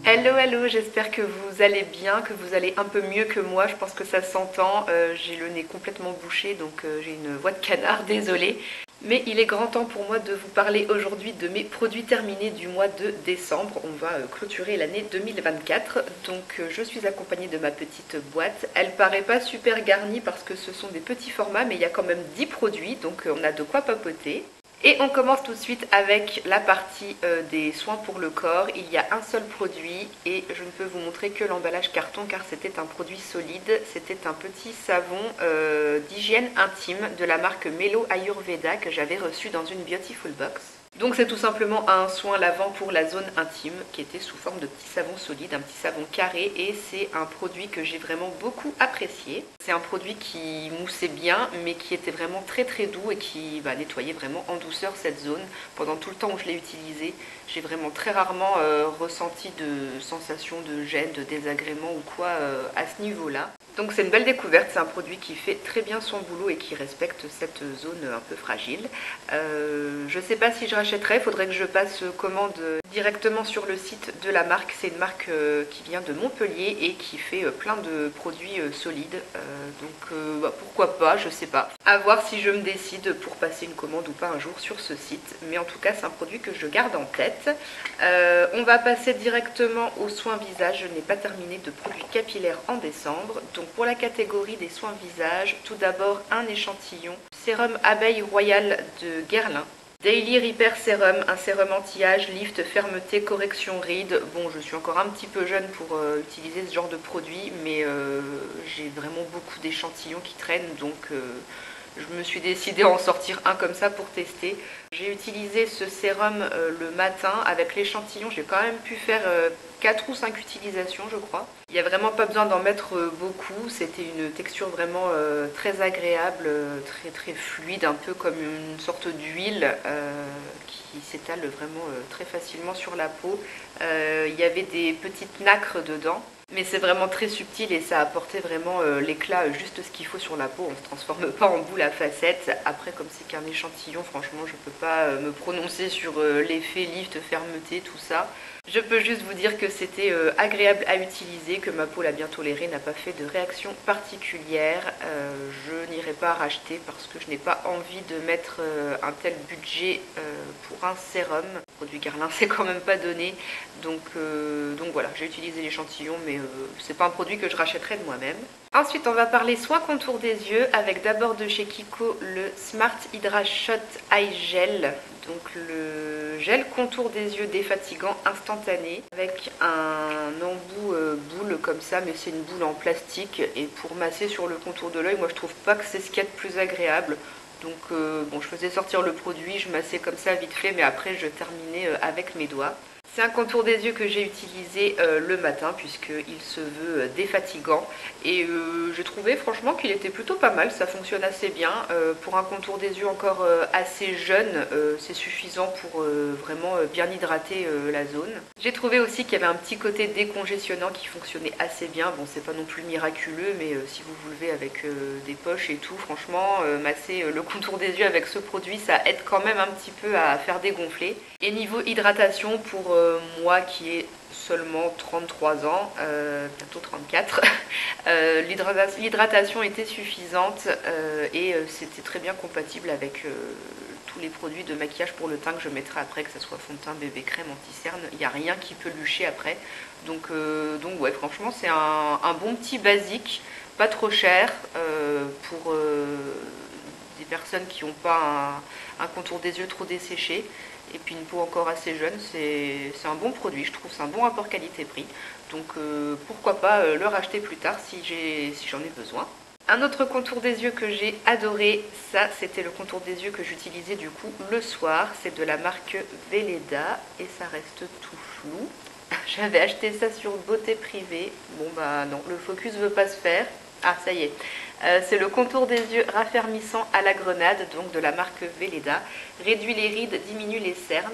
Hello, hello, j'espère que vous allez bien, que vous allez un peu mieux que moi. Je pense que ça s'entend. J'ai le nez complètement bouché, donc j'ai une voix de canard, désolée. Mais il est grand temps pour moi de vous parler aujourd'hui de mes produits terminés du mois de décembre. On va clôturer l'année 2024. Donc je suis accompagnée de ma petite boîte. Elle paraît pas super garnie parce que ce sont des petits formats, mais il y a quand même 10 produits, donc on a de quoi papoter. Et on commence tout de suite avec la partie des soins pour le corps. Il y a un seul produit et je ne peux vous montrer que l'emballage carton car c'était un produit solide. C'était un petit savon d'hygiène intime de la marque Melo Ayurveda que j'avais reçu dans une Beautiful Box. Donc c'est tout simplement un soin lavant pour la zone intime qui était sous forme de petit savon solide, un petit savon carré, et c'est un produit que j'ai vraiment beaucoup apprécié. C'est un produit qui moussait bien mais qui était vraiment très très doux et qui va nettoyer vraiment en douceur cette zone. Pendant tout le temps où je l'ai utilisé, j'ai vraiment très rarement ressenti de sensation de gêne, de désagrément ou quoi à ce niveau-là. Donc c'est une belle découverte, c'est un produit qui fait très bien son boulot et qui respecte cette zone un peu fragile. Je ne sais pas si je rachèterai, il faudrait que je passe commande directement sur le site de la marque. C'est une marque qui vient de Montpellier et qui fait plein de produits solides. Pourquoi pas, je sais pas. À voir si je me décide pour passer une commande ou pas un jour sur ce site. Mais en tout cas, c'est un produit que je garde en tête. On va passer directement aux soins visage. Je n'ai pas terminé de produits capillaires en décembre. Donc pour la catégorie des soins visage, tout d'abord un échantillon sérum abeille royale de Guerlain. Daily Repair Sérum, un sérum anti-âge, lift, fermeté, correction rides. Bon, je suis encore un petit peu jeune pour utiliser ce genre de produit, mais j'ai vraiment beaucoup d'échantillons qui traînent, donc je me suis décidée à en sortir un comme ça pour tester. J'ai utilisé ce sérum le matin avec l'échantillon. J'ai quand même pu faire 4 ou 5 utilisations, je crois. Il n'y a vraiment pas besoin d'en mettre beaucoup. C'était une texture vraiment très agréable, très très fluide, un peu comme une sorte d'huile qui s'étale vraiment très facilement sur la peau. Il y avait des petites nacres dedans. Mais c'est vraiment très subtil et ça apportait vraiment l'éclat, juste ce qu'il faut sur la peau. On ne se transforme pas en boule à facettes. Après, comme c'est qu'un échantillon, franchement, je ne peux pas me prononcer sur l'effet lift, fermeté, tout ça. Je peux juste vous dire que c'était agréable à utiliser, que ma peau l'a bien toléré, n'a pas fait de réaction particulière. Je n'irai pas racheter parce que je n'ai pas envie de mettre un tel budget pour un sérum. Le produit Guerlain, c'est quand même pas donné. Donc voilà, j'ai utilisé l'échantillon, mais c'est pas un produit que je rachèterais de moi-même. Ensuite, on va parler soins contour des yeux avec d'abord de chez Kiko le Smart Hydra Shot Eye Gel. Donc le gel contour des yeux défatigant instantané avec un embout boule comme ça, mais c'est une boule en plastique, et pour masser sur le contour de l'œil, moi je trouve pas que c'est ce qu'il y a de plus agréable. Donc bon, je faisais sortir le produit, je massais comme ça vite fait, mais après je terminais avec mes doigts. C'est un contour des yeux que j'ai utilisé le matin puisqu'il se veut défatigant, et je trouvais franchement qu'il était plutôt pas mal, ça fonctionne assez bien. Pour un contour des yeux encore assez jeune, c'est suffisant pour vraiment bien hydrater la zone. J'ai trouvé aussi qu'il y avait un petit côté décongestionnant qui fonctionnait assez bien. Bon, c'est pas non plus miraculeux, mais si vous vous levez avec des poches et tout, franchement, masser le contour des yeux avec ce produit, ça aide quand même un petit peu à faire dégonfler. Et niveau hydratation, pour moi qui ai seulement 33 ans, bientôt 34, l'hydratation était suffisante et c'était très bien compatible avec tous les produits de maquillage pour le teint que je mettrai après, que ce soit fond de teint, bébé crème, anti-cerne. Il n'y a rien qui peut lucher après. Donc ouais, franchement, c'est un bon petit basique, pas trop cher pour des personnes qui n'ont pas un contour des yeux trop desséché et puis une peau encore assez jeune. C'est un bon produit, je trouve, c'est un bon rapport qualité-prix. Donc pourquoi pas le racheter plus tard si j'en ai besoin. Un autre contour des yeux que j'ai adoré, ça c'était le contour des yeux que j'utilisais du coup le soir. C'est de la marque Velleda et ça reste tout flou. J'avais acheté ça sur Beauté Privée. Bon bah non, le focus veut pas se faire. Ah ça y est. C'est le contour des yeux raffermissant à la grenade, donc de la marque Velleda. Réduit les rides, diminue les cernes.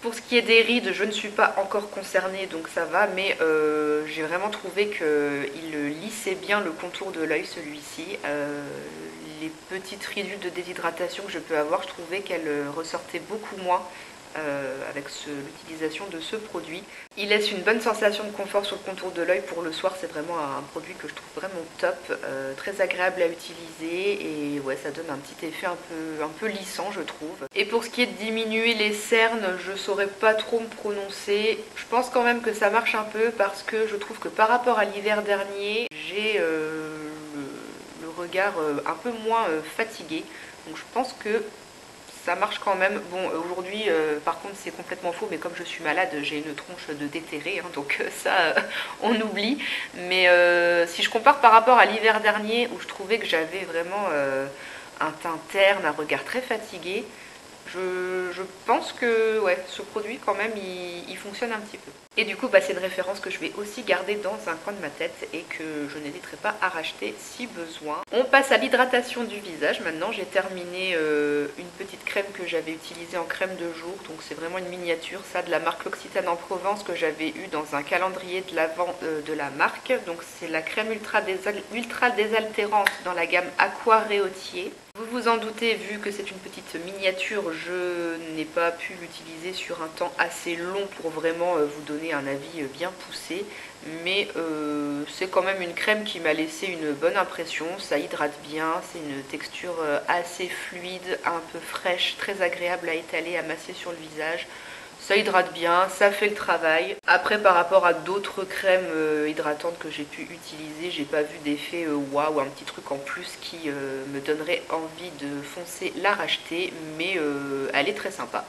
Pour ce qui est des rides, je ne suis pas encore concernée, donc ça va, mais j'ai vraiment trouvé qu'il lissait bien le contour de l'œil, celui-ci. Les petites ridules de déshydratation que je peux avoir, je trouvais qu'elles ressortaient beaucoup moins avec l'utilisation de ce produit. Il laisse une bonne sensation de confort sur le contour de l'œil pour le soir, c'est vraiment un produit que je trouve vraiment top, très agréable à utiliser et ouais, ça donne un petit effet un peu lissant je trouve. Et pour ce qui est de diminuer les cernes, je saurais pas trop me prononcer. Je pense quand même que ça marche un peu parce que je trouve que par rapport à l'hiver dernier, j'ai le regard un peu moins fatigué. Donc je pense que ça marche quand même. Bon, aujourd'hui, par contre, c'est complètement faux, mais comme je suis malade, j'ai une tronche de déterré, hein, donc ça, on oublie. Mais si je compare par rapport à l'hiver dernier, où je trouvais que j'avais vraiment un teint terne, un regard très fatigué, je pense que ouais, ce produit, quand même, il fonctionne un petit peu. Et du coup, bah, c'est une référence que je vais aussi garder dans un coin de ma tête et que je n'hésiterai pas à racheter si besoin. On passe à l'hydratation du visage. Maintenant, j'ai terminé une petite crème que j'avais utilisée en crème de jour. Donc, c'est vraiment une miniature, ça, de la marque L'Occitane en Provence que j'avais eu dans un calendrier de l'Avent de la marque. Donc, c'est la crème ultra désaltérante dans la gamme Aqua Réautier. Vous vous en doutez, vu que c'est une petite miniature, je n'ai pas pu l'utiliser sur un temps assez long pour vraiment vous donner un avis bien poussé. Mais c'est quand même une crème qui m'a laissé une bonne impression, ça hydrate bien, c'est une texture assez fluide, un peu fraîche, très agréable à étaler, à masser sur le visage. Ça hydrate bien, ça fait le travail. Après, par rapport à d'autres crèmes hydratantes que j'ai pu utiliser, j'ai pas vu d'effet waouh, un petit truc en plus qui me donnerait envie de foncer la racheter, mais elle est très sympa.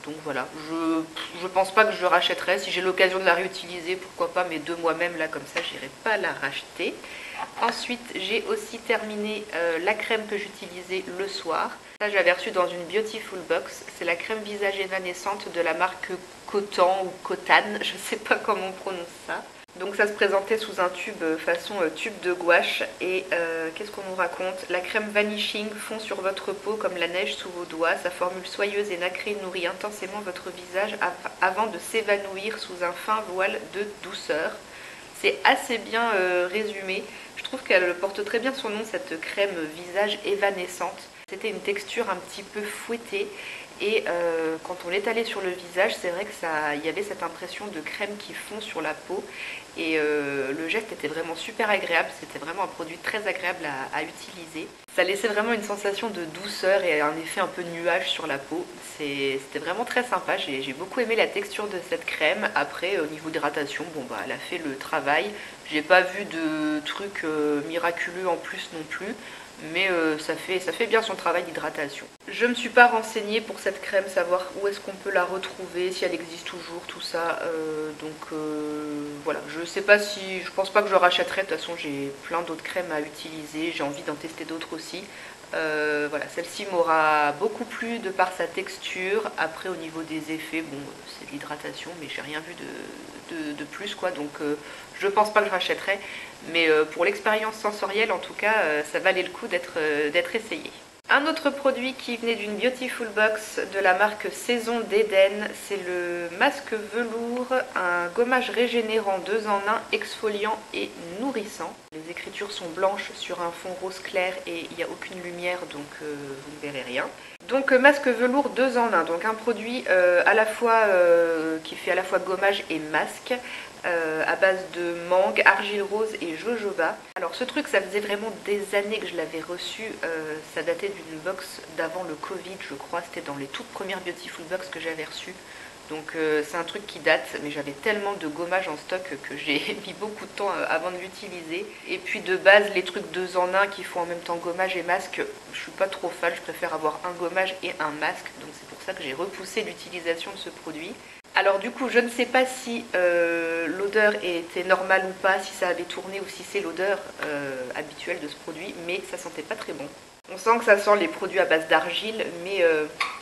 Donc voilà, je pense pas que je rachèterai. Si j'ai l'occasion de la réutiliser, pourquoi pas, mais de moi-même, là, comme ça, j'irai pas la racheter. Ensuite, j'ai aussi terminé la crème que j'utilisais le soir. Ça, j'avais reçu dans une Beautiful Box. C'est la crème visage évanescente de la marque Cotan ou Cotan, je sais pas comment on prononce ça. Donc ça se présentait sous un tube façon tube de gouache et qu'est-ce qu'on nous raconte? La crème Vanishing fond sur votre peau comme la neige sous vos doigts. Sa formule soyeuse et nacrée nourrit intensément votre visage avant de s'évanouir sous un fin voile de douceur. C'est assez bien résumé. Je trouve qu'elle porte très bien son nom, cette crème visage évanescente. C'était une texture un petit peu fouettée et quand on l'étalait sur le visage, c'est vrai que il y avait cette impression de crème qui fond sur la peau et le geste était vraiment super agréable, c'était vraiment un produit très agréable à utiliser. Ça laissait vraiment une sensation de douceur et un effet un peu nuage sur la peau. C'était vraiment très sympa, j'ai beaucoup aimé la texture de cette crème. Après, au niveau d'hydratation, bon bah elle a fait le travail. J'ai pas vu de trucs miraculeux en plus non plus. Mais ça fait bien son travail d'hydratation. Je ne me suis pas renseignée pour cette crème, savoir où est-ce qu'on peut la retrouver, si elle existe toujours, tout ça. Voilà, je pense pas que je rachèterai. De toute façon, j'ai plein d'autres crèmes à utiliser, j'ai envie d'en tester d'autres aussi. Voilà, celle-ci m'aura beaucoup plu de par sa texture. Après, au niveau des effets, bon, c'est de l'hydratation, mais j'ai rien vu de plus, quoi. Donc, je pense pas que je rachèterai. Mais pour l'expérience sensorielle, en tout cas, ça valait le coup d'être essayé. Un autre produit qui venait d'une Beautiful Box de la marque Saison d'Éden, c'est le masque velours, un gommage régénérant 2 en 1, exfoliant et nourrissant. Les écritures sont blanches sur un fond rose clair et il n'y a aucune lumière, donc vous ne verrez rien. Donc masque velours 2 en 1, donc un produit à la fois qui fait à la fois gommage et masque. À base de mangue, argile rose et jojoba. Alors ce truc, ça faisait vraiment des années que je l'avais reçu. Ça datait d'une box d'avant le Covid, je crois. C'était dans les toutes premières Beautiful Box que j'avais reçues. Donc c'est un truc qui date, mais j'avais tellement de gommage en stock que j'ai mis beaucoup de temps avant de l'utiliser. Et puis de base, les trucs 2 en 1 qui font en même temps gommage et masque, je suis pas trop fan, je préfère avoir un gommage et un masque. Donc c'est pour ça que j'ai repoussé l'utilisation de ce produit. Alors du coup, je ne sais pas si l'odeur était normale ou pas, si ça avait tourné ou si c'est l'odeur habituelle de ce produit, mais ça sentait pas très bon. On sent que ça sent les produits à base d'argile, mais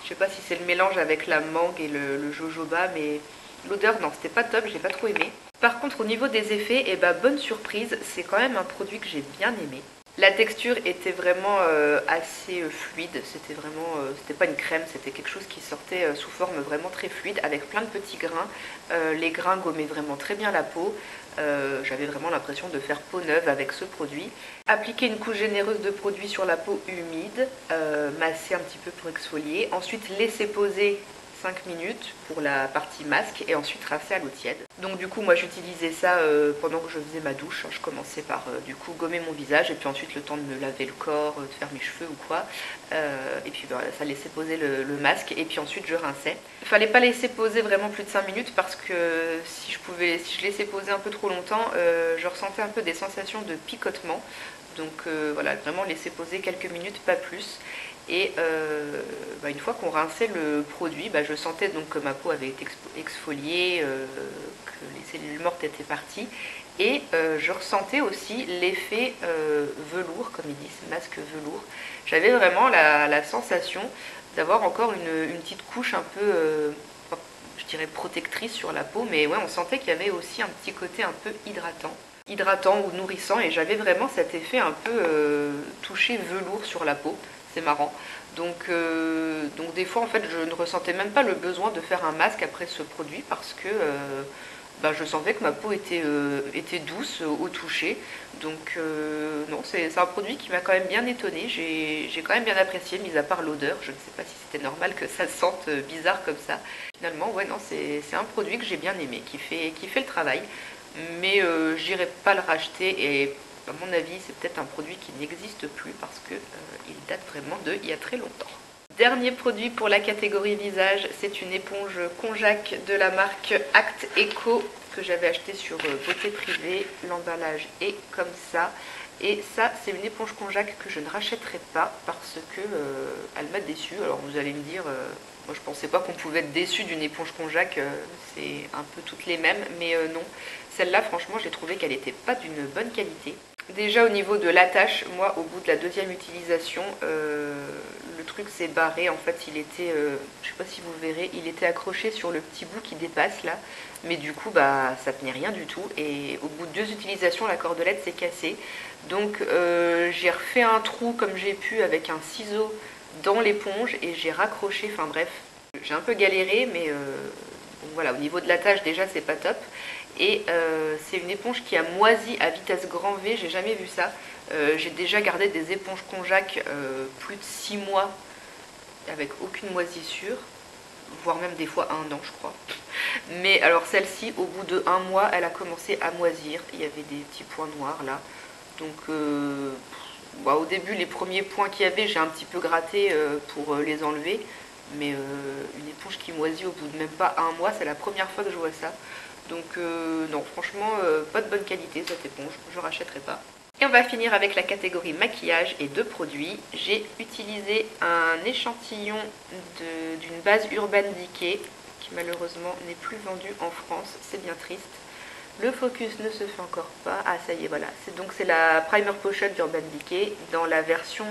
je sais pas si c'est le mélange avec la mangue et le jojoba, mais l'odeur, non, c'était pas top, j'ai pas trop aimé. Par contre, au niveau des effets, eh ben, bonne surprise, c'est quand même un produit que j'ai bien aimé. La texture était vraiment assez fluide, c'était pas une crème, c'était quelque chose qui sortait sous forme vraiment très fluide avec plein de petits grains. Les grains gommaient vraiment très bien la peau, j'avais vraiment l'impression de faire peau neuve avec ce produit. Appliquer une couche généreuse de produit sur la peau humide, masser un petit peu pour exfolier, ensuite laisser poser 5 minutes pour la partie masque et ensuite rincer à l'eau tiède. Donc du coup moi j'utilisais ça pendant que je faisais ma douche. Je commençais par du coup gommer mon visage et puis ensuite le temps de me laver le corps, de faire mes cheveux ou quoi. Et puis voilà, ça laissait poser le masque et puis ensuite je rinçais. Il fallait pas laisser poser vraiment plus de 5 minutes parce que si je laissais poser un peu trop longtemps, je ressentais un peu des sensations de picotement. Donc voilà, vraiment laisser poser quelques minutes, pas plus. Et une fois qu'on rinçait le produit, je sentais donc que ma peau avait été exfoliée, que les cellules mortes étaient parties. Et je ressentais aussi l'effet velours, comme ils disent, masque velours. J'avais vraiment la sensation d'avoir encore une petite couche un peu, je dirais protectrice sur la peau. Mais ouais, on sentait qu'il y avait aussi un petit côté un peu hydratant ou nourrissant. Et j'avais vraiment cet effet un peu touché velours sur la peau. C'est marrant. Donc des fois en fait je ne ressentais même pas le besoin de faire un masque après ce produit parce que je sentais que ma peau était douce au toucher. Donc non, c'est un produit qui m'a quand même bien étonnée. J'ai quand même bien apprécié, mis à part l'odeur. Je ne sais pas si c'était normal que ça sente bizarre comme ça. Finalement, ouais, non, c'est un produit que j'ai bien aimé, qui fait le travail. Mais j'irai pas le racheter et à mon avis, c'est peut-être un produit qui n'existe plus parce que il date vraiment il y a très longtemps. Dernier produit pour la catégorie visage, c'est une éponge konjac de la marque Act Eco que j'avais acheté sur Beauté Privée. L'emballage est comme ça. Et ça, c'est une éponge konjac que je ne rachèterai pas parce que elle m'a déçue. Alors vous allez me dire, moi je pensais pas qu'on pouvait être déçu d'une éponge konjac, c'est un peu toutes les mêmes, mais non. Celle-là, franchement, j'ai trouvé qu'elle n'était pas d'une bonne qualité. Déjà au niveau de l'attache, moi au bout de la deuxième utilisation, le truc s'est barré. En fait il était, je sais pas si vous verrez, il était accroché sur le petit bout qui dépasse là. Mais du coup ça tenait rien du tout. Et au bout de 2 utilisations la cordelette s'est cassée. Donc j'ai refait un trou comme j'ai pu avec un ciseau dans l'éponge et j'ai raccroché, enfin bref. J'ai un peu galéré mais bon, voilà, au niveau de l'attache déjà c'est pas top. Et c'est une éponge qui a moisi à vitesse grand V, j'ai jamais vu ça. J'ai déjà gardé des éponges konjac plus de 6 mois avec aucune moisissure, voire même des fois 1 an je crois. Mais alors celle-ci, au bout de 1 mois, elle a commencé à moisir. Il y avait des petits points noirs là. Donc au début, les premiers points qu'il y avait, j'ai un petit peu gratté pour les enlever. Mais une éponge qui moisit au bout de même pas 1 mois, c'est la première fois que je vois ça. Donc non, franchement, pas de bonne qualité cette éponge, je rachèterai pas. Et on va finir avec la catégorie maquillage et de produits. J'ai utilisé un échantillon d'une base Urban Decay qui malheureusement n'est plus vendue en France, c'est bien triste. Le focus ne se fait encore pas. Ah ça y est, voilà. C'est la Primer Potion d'Urban Decay dans la version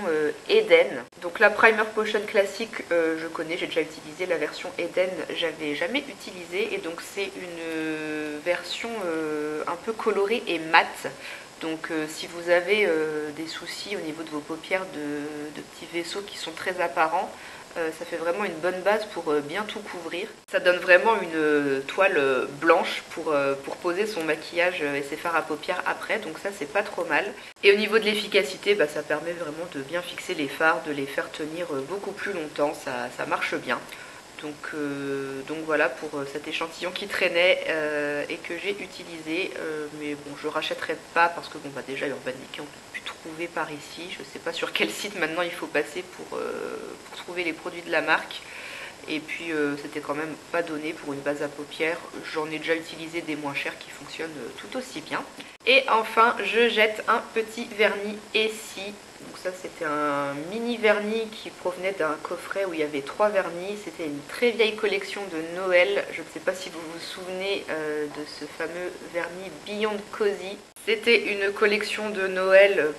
Eden. Donc la Primer Potion classique, je connais, j'ai déjà utilisé. La version Eden, j'avais jamais utilisé. Et donc c'est une version un peu colorée et mate. Donc si vous avez des soucis au niveau de vos paupières de petits vaisseaux qui sont très apparents, ça fait vraiment une bonne base pour bien tout couvrir. Ça donne vraiment une toile blanche pour poser son maquillage et ses fards à paupières après, donc ça c'est pas trop mal. Et au niveau de l'efficacité, ça permet vraiment de bien fixer les fards, de les faire tenir beaucoup plus longtemps, ça marche bien. Donc voilà pour cet échantillon qui traînait et que j'ai utilisé. Mais bon, je rachèterai pas parce que bon déjà Urban Decay on peut plus trouver par ici. Je sais pas sur quel site maintenant il faut passer pour trouver les produits de la marque. Et puis c'était quand même pas donné pour une base à paupières. J'en ai déjà utilisé des moins chers qui fonctionnent tout aussi bien. Et enfin je jette un petit vernis Essie. Donc ça c'était un mini vernis qui provenait d'un coffret où il y avait 3 vernis. C'était une très vieille collection de Noël. Je ne sais pas si vous vous souvenez de ce fameux vernis Beyond Cozy. C'était une collection de Noël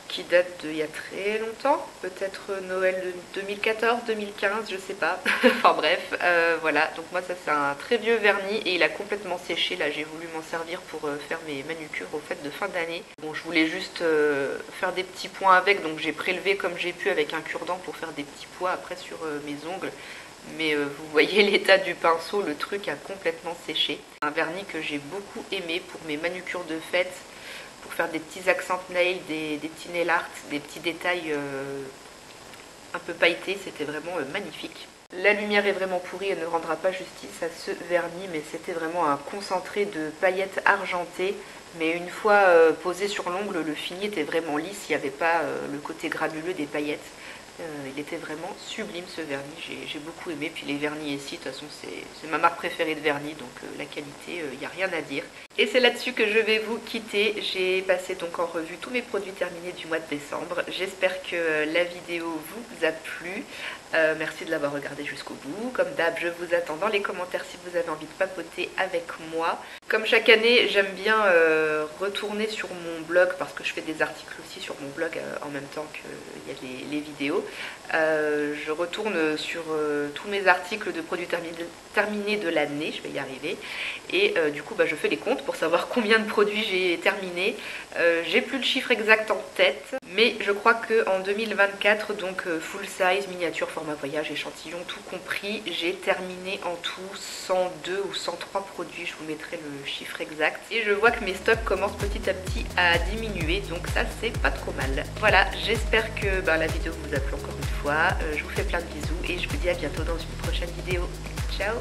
qui date d'il y a très longtemps, peut-être Noël de 2014, 2015, je sais pas. Enfin bref, voilà. Donc moi ça c'est un très vieux vernis et il a complètement séché. Là j'ai voulu m'en servir pour faire mes manucures aux fêtes de fin d'année. Bon je voulais juste faire des petits points avec, donc j'ai prélevé comme j'ai pu avec un cure-dent pour faire des petits pois après sur mes ongles. Mais vous voyez l'état du pinceau, le truc a complètement séché. Un vernis que j'ai beaucoup aimé pour mes manucures de fête, pour faire des petits accent nails, des petits nail art, des petits détails un peu pailletés, c'était vraiment magnifique. La lumière est vraiment pourrie, elle ne rendra pas justice à ce vernis, mais c'était vraiment un concentré de paillettes argentées. Mais une fois posé sur l'ongle, le fini était vraiment lisse, il n'y avait pas le côté granuleux des paillettes. Il était vraiment sublime ce vernis, j'ai beaucoup aimé. Puis les vernis ici, de toute façon c'est ma marque préférée de vernis, donc la qualité, il n'y a rien à dire. Et c'est là-dessus que je vais vous quitter. J'ai passé donc en revue tous mes produits terminés du mois de décembre. J'espère que la vidéo vous a plu. Merci de l'avoir regardé jusqu'au bout. Comme d'hab, je vous attends dans les commentaires si vous avez envie de papoter avec moi. Comme chaque année, j'aime bien retourner sur mon blog parce que je fais des articles aussi sur mon blog en même temps qu'il y a les vidéos. Je retourne sur tous mes articles de produits terminés de l'année, je vais y arriver. Et du coup, je fais les comptes pour savoir combien de produits j'ai terminés. J'ai plus le chiffre exact en tête, mais je crois qu'en 2024, donc full size, miniature, format voyage, échantillon, tout compris, j'ai terminé en tout 102 ou 103 produits. Je vous mettrai le chiffre exact. Et je vois que mes stocks commencent petit à petit à diminuer, donc ça c'est pas trop mal. Voilà, j'espère que la vidéo vous a plu encore une fois. Je vous fais plein de bisous et je vous dis à bientôt dans une prochaine vidéo. Ciao!